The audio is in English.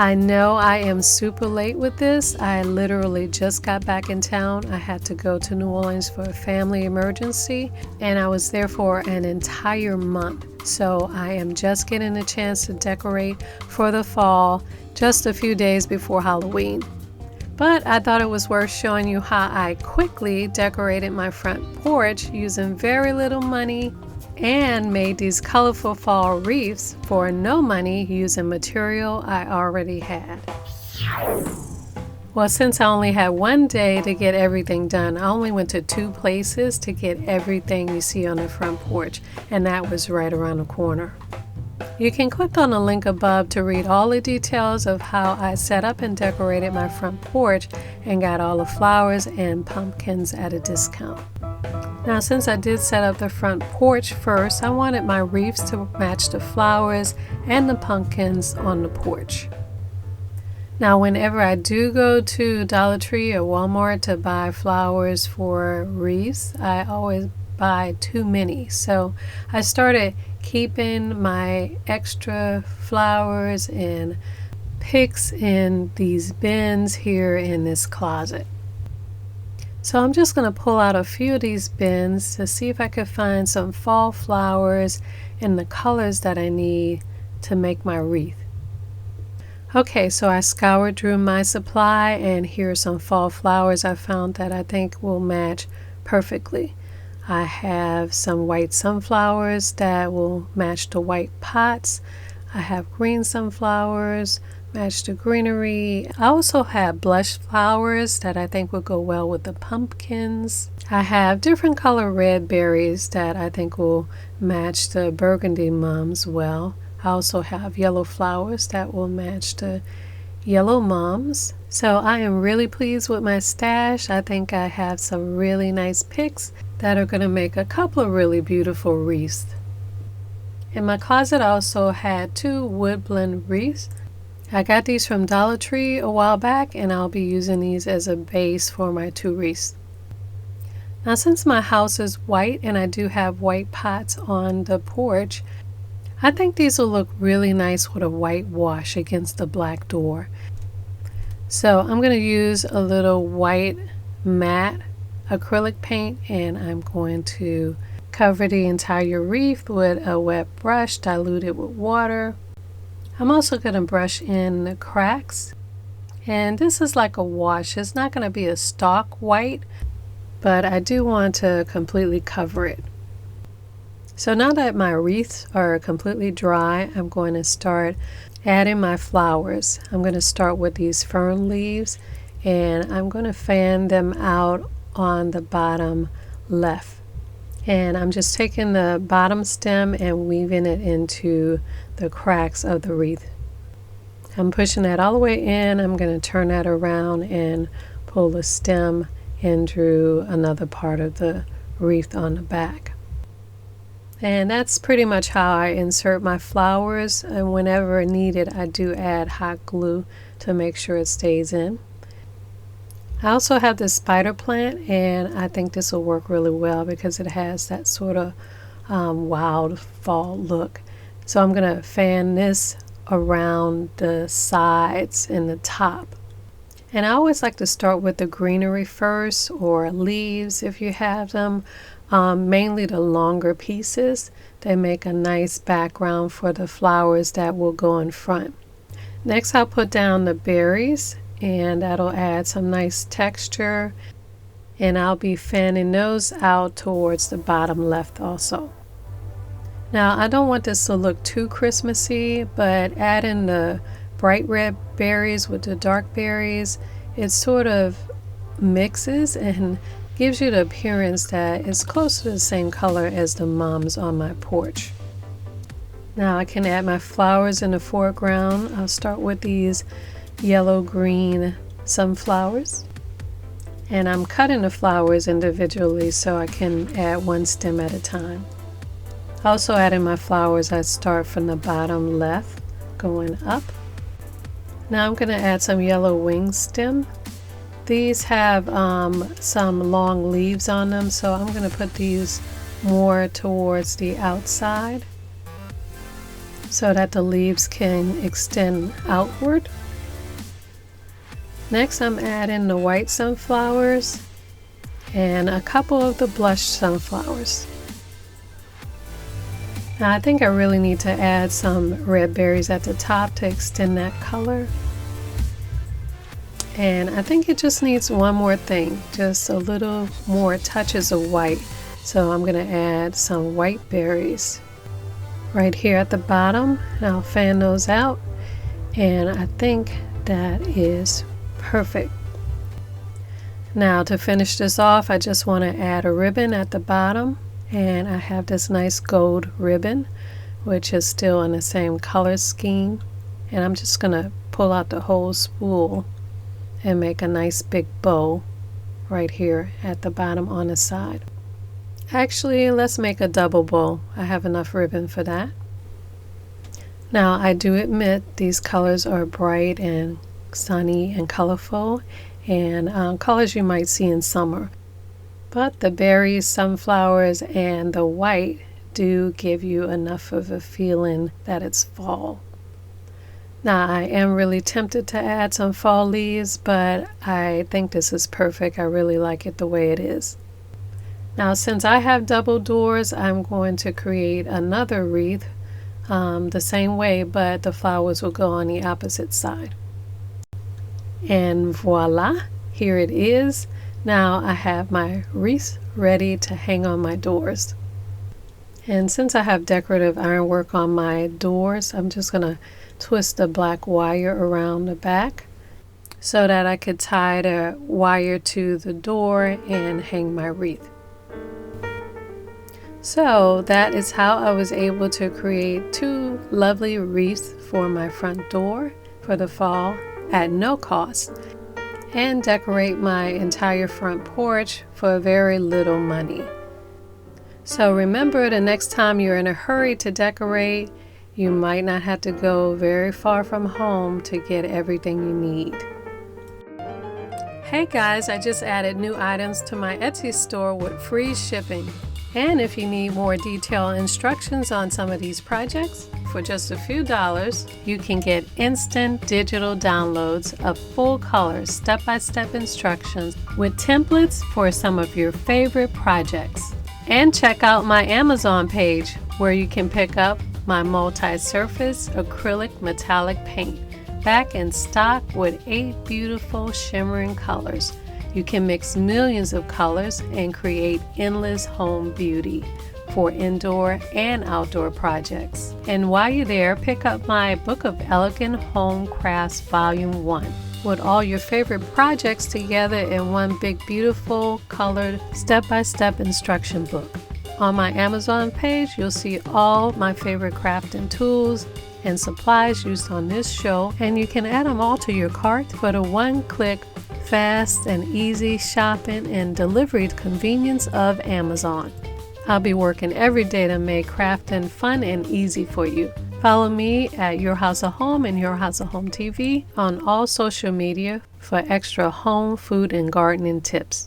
I know I am super late with this. I literally just got back in town. I had to go to New Orleans for a family emergency, and I was there for an entire month. So I am just getting a chance to decorate for the fall just a few days before Halloween. But I thought it was worth showing you how I quickly decorated my front porch using very little money and made these colorful fall wreaths for no money using material I already had. Well, since I only had one day to get everything done, I only went to 2 places to get everything you see on the front porch, and that was right around the corner. You can click on the link above to read all the details of how I set up and decorated my front porch and got all the flowers and pumpkins at a discount. Now, since I did set up the front porch first, I wanted my wreaths to match the flowers and the pumpkins on the porch. Now, whenever I do go to Dollar Tree or Walmart to buy flowers for wreaths, I always buy too many. So I started keeping my extra flowers and picks in these bins here in this closet. So I'm just going to pull out a few of these bins to see if I could find some fall flowers in the colors that I need to make my wreath. Okay, so I scoured through my supply, and here are some fall flowers I found that I think will match perfectly. I have some white sunflowers that will match the white pots. I have green sunflowers, match the greenery. I also have blush flowers that I think will go well with the pumpkins. I have different color red berries that I think will match the burgundy mums well. I also have yellow flowers that will match the yellow mums. So I am really pleased with my stash. I think I have some really nice picks that are going to make a couple of really beautiful wreaths. In my closet I also had 2 woodland wreaths. I got these from Dollar Tree a while back, and I'll be using these as a base for my 2 wreaths. Now, since my house is white and I do have white pots on the porch, I think these will look really nice with a white wash against the black door. So I'm going to use a little white matte acrylic paint, and I'm going to cover the entire wreath with a wet brush diluted with water. I'm also going to brush in the cracks, and this is like a wash. It's not going to be a stark white, but I do want to completely cover it. So now that my wreaths are completely dry, I'm going to start adding my flowers. I'm going to start with these fern leaves, and I'm going to fan them out on the bottom left. And I'm just taking the bottom stem and weaving it into the cracks of the wreath. I'm pushing that all the way in. I'm going to turn that around and pull the stem in through another part of the wreath on the back. And that's pretty much how I insert my flowers, and whenever needed I do add hot glue to make sure it stays in. I also have this spider plant, and I think this will work really well because it has that sort of wild fall look. So I'm going to fan this around the sides and the top. And I always like to start with the greenery first, or leaves if you have them, mainly the longer pieces. They make a nice background for the flowers that will go in front. Next I'll put down the berries, and that'll add some nice texture, and I'll be fanning those out towards the bottom left also. Now I don't want this to look too Christmassy, but adding the bright red berries with the dark berries, it sort of mixes and gives you the appearance that it's close to the same color as the mums on my porch. Now I can add my flowers in the foreground. I'll start with these yellow-green sunflowers, and I'm cutting the flowers individually so I can add one stem at a time. Also adding my flowers, I start from the bottom left going up. Now I'm going to add some yellow wing stem. These have some long leaves on them, so I'm going to put these more towards the outside so that the leaves can extend outward. Next, I'm adding the white sunflowers and a couple of the blush sunflowers. Now I think I really need to add some red berries at the top to extend that color. And I think it just needs one more thing, just a little more touches of white. So I'm going to add some white berries right here at the bottom. And I'll fan those out. And I think that is perfect. Now to finish this off, I just want to add a ribbon at the bottom. And I have this nice gold ribbon, which is still in the same color scheme. And I'm just going to pull out the whole spool and make a nice big bow right here at the bottom on the side. Actually, let's make a double bow. I have enough ribbon for that. Now, I do admit these colors are bright and sunny and colorful, and colors you might see in summer. But the berries, sunflowers, and the white do give you enough of a feeling that it's fall. Now, I am really tempted to add some fall leaves, but I think this is perfect. I really like it the way it is. Now, since I have double doors, I'm going to create another wreath the same way, but the flowers will go on the opposite side. And voila, here it is. Now I have my wreath ready to hang on my doors. And since I have decorative ironwork on my doors, I'm just going to twist the black wire around the back so that I could tie the wire to the door and hang my wreath. So that is how I was able to create two lovely wreaths for my front door for the fall at no cost, and decorate my entire front porch for very little money. So remember, the next time you're in a hurry to decorate, you might not have to go very far from home to get everything you need. Hey guys, I just added new items to my Etsy store with free shipping. And if you need more detailed instructions on some of these projects, for just a few dollars, you can get instant digital downloads of full color step-by-step instructions with templates for some of your favorite projects. And check out my Amazon page where you can pick up my multi-surface acrylic metallic paint, back in stock with 8 beautiful shimmering colors. You can mix millions of colors and create endless home beauty for indoor and outdoor projects. And while you're there, pick up my Book of Elegant Home Crafts Volume 1 with all your favorite projects together in one big beautiful colored step-by-step instruction book. On my Amazon page, you'll see all my favorite crafting tools and supplies used on this show, and you can add them all to your cart for the one-click fast and easy shopping and delivery convenience of Amazon. I'll be working every day to make crafting fun and easy for you. Follow me at Your House of Home and Your House of Home TV on all social media for extra home, food, and gardening tips.